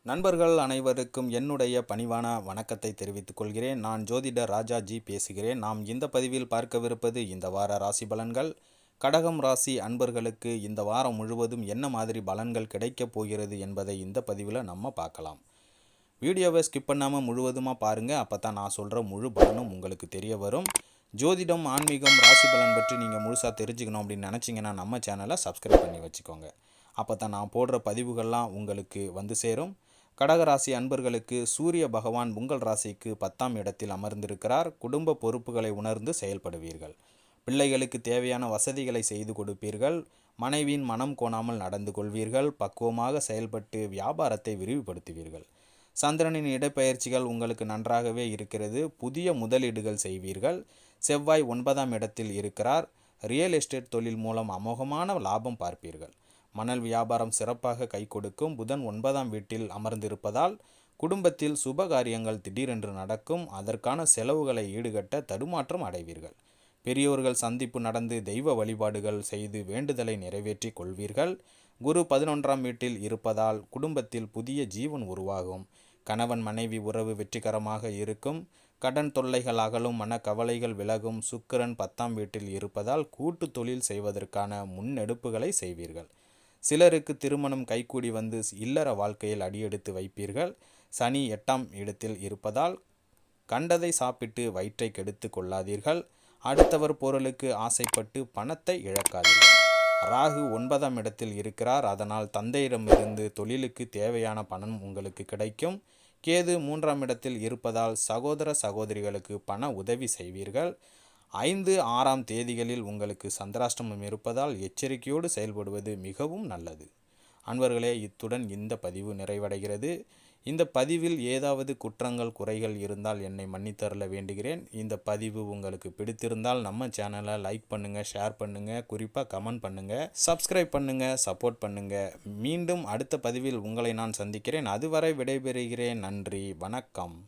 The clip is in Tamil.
நண்பர்கள் அனைவருக்கும் என்னுடைய பணிவான வணக்கத்தை தெரிவித்துக் கொள்கிறேன். நான் ஜோதிடர் ராஜாஜி பேசுகிறேன். நாம் இந்த பதிவில் பார்க்கவிருப்பது இந்த வார ராசி பலன்கள். கடகம் ராசி அன்பர்களுக்கு இந்த வாரம் முழுவதும் என்ன மாதிரி பலன்கள் கிடைக்கப் போகிறது என்பதை இந்த பதிவில் நம்ம பார்க்கலாம். வீடியோவை ஸ்கிப் பண்ணாமல் முழுவதுமாக பாருங்கள். அப்போ தான் நான் சொல்கிற முழு பலனும் உங்களுக்கு தெரிய வரும். ஜோதிடம், ஆன்மீகம், ராசி பலன் பற்றி நீங்கள் முழுசாக தெரிஞ்சுக்கணும் அப்படின்னு நினச்சிங்கன்னா நம்ம சேனலை சப்ஸ்கிரைப் பண்ணி வச்சுக்கோங்க. அப்போ தான் நான் போடுற பதிவுகள்லாம் உங்களுக்கு வந்து சேரும். கடகராசி அன்பர்களுக்கு சூரிய பகவான் உங்கள் ராசிக்கு 10ஆம் இடத்தில் அமர்ந்திருக்கிறார். குடும்ப பொறுப்புகளை உணர்ந்து செயல்படுவீர்கள். பிள்ளைகளுக்கு தேவையான வசதிகளை செய்து கொடுப்பீர்கள். மனைவியின் மனம் கோணாமல் நடந்து கொள்வீர்கள். பக்குவமாக செயல்பட்டு வியாபாரத்தை விரிவுபடுத்துவீர்கள். சந்திரனின் இடப்பெயர்ச்சிகள் உங்களுக்கு நன்றாகவே இருக்கிறது. புதிய முதலீடுகள் செய்வீர்கள். செவ்வாய் 9ஆம் இடத்தில் இருக்கிறார். ரியல் எஸ்டேட் தொழில் மூலம் அமோகமான லாபம் பார்ப்பீர்கள். மணல் வியாபாரம் சிறப்பாக கை கொடுக்கும். புதன் 9ஆம் வீட்டில் அமர்ந்திருப்பதால் குடும்பத்தில் சுப காரியங்கள் திடீரென்று நடக்கும். அதற்கான செலவுகளை ஈடுகட்ட தடுமாற்றம் அடைவீர்கள். பெரியோர்கள் சந்திப்பு நடந்து தெய்வ வழிபாடுகள் செய்து வேண்டுதலை நிறைவேற்றி கொள்வீர்கள். குரு 11ஆம் வீட்டில் இருப்பதால் குடும்பத்தில் புதிய ஜீவன் உருவாகும். கணவன் மனைவி உறவு வெற்றிகரமாக இருக்கும். கடன் தொல்லைகள் அகலும். மனக்கவலைகள் விலகும். சுக்கிரன் 10ஆம் வீட்டில் இருப்பதால் கூட்டு தொழில் செய்வதற்கான முன்னெடுப்புகளை செய்வீர்கள். சிலருக்கு திருமணம் கைகூடி வந்து இல்லற வாழ்க்கையில் அடியெடுத்து வைப்பீர்கள். சனி 8ஆம் இடத்தில் இருப்பதால் கண்டதை சாப்பிட்டு வயிற்றை கெடுத்து கொள்ளாதீர்கள். அடுத்தவர் பொருளுக்கு ஆசைப்பட்டு பணத்தை இழக்காதீர்கள். ராகு 9ஆம் இடத்தில் இருக்கிறார். அதனால் தந்தையிடமிருந்து தொழிலுக்கு தேவையான பணம் உங்களுக்கு கிடைக்கும். கேது 3ஆம் இடத்தில் இருப்பதால் சகோதர சகோதரிகளுக்கு பண உதவி செய்வீர்கள். 5, 6ஆம் தேதிகளில் உங்களுக்கு சந்திராஷ்டமம் இருப்பதால் எச்சரிக்கையோடு செயல்படுவது மிகவும் நல்லது. அன்பர்களே, இத்துடன் இந்த பதிவு நிறைவடைகிறது. இந்த பதிவில் ஏதாவது குற்றங்கள் குறைகள் இருந்தால் என்னை மன்னித்தருள வேண்டுகிறேன். இந்த பதிவு உங்களுக்கு பிடித்திருந்தால் நம்ம சேனலை லைக் பண்ணுங்கள், ஷேர் பண்ணுங்கள், குறிப்பாக கமெண்ட் பண்ணுங்கள், சப்ஸ்கிரைப் பண்ணுங்கள், சப்போர்ட் பண்ணுங்கள். மீண்டும் அடுத்த பதிவில் உங்களை நான் சந்திக்கிறேன். அதுவரை விடைபெறுகிறேன். நன்றி, வணக்கம்.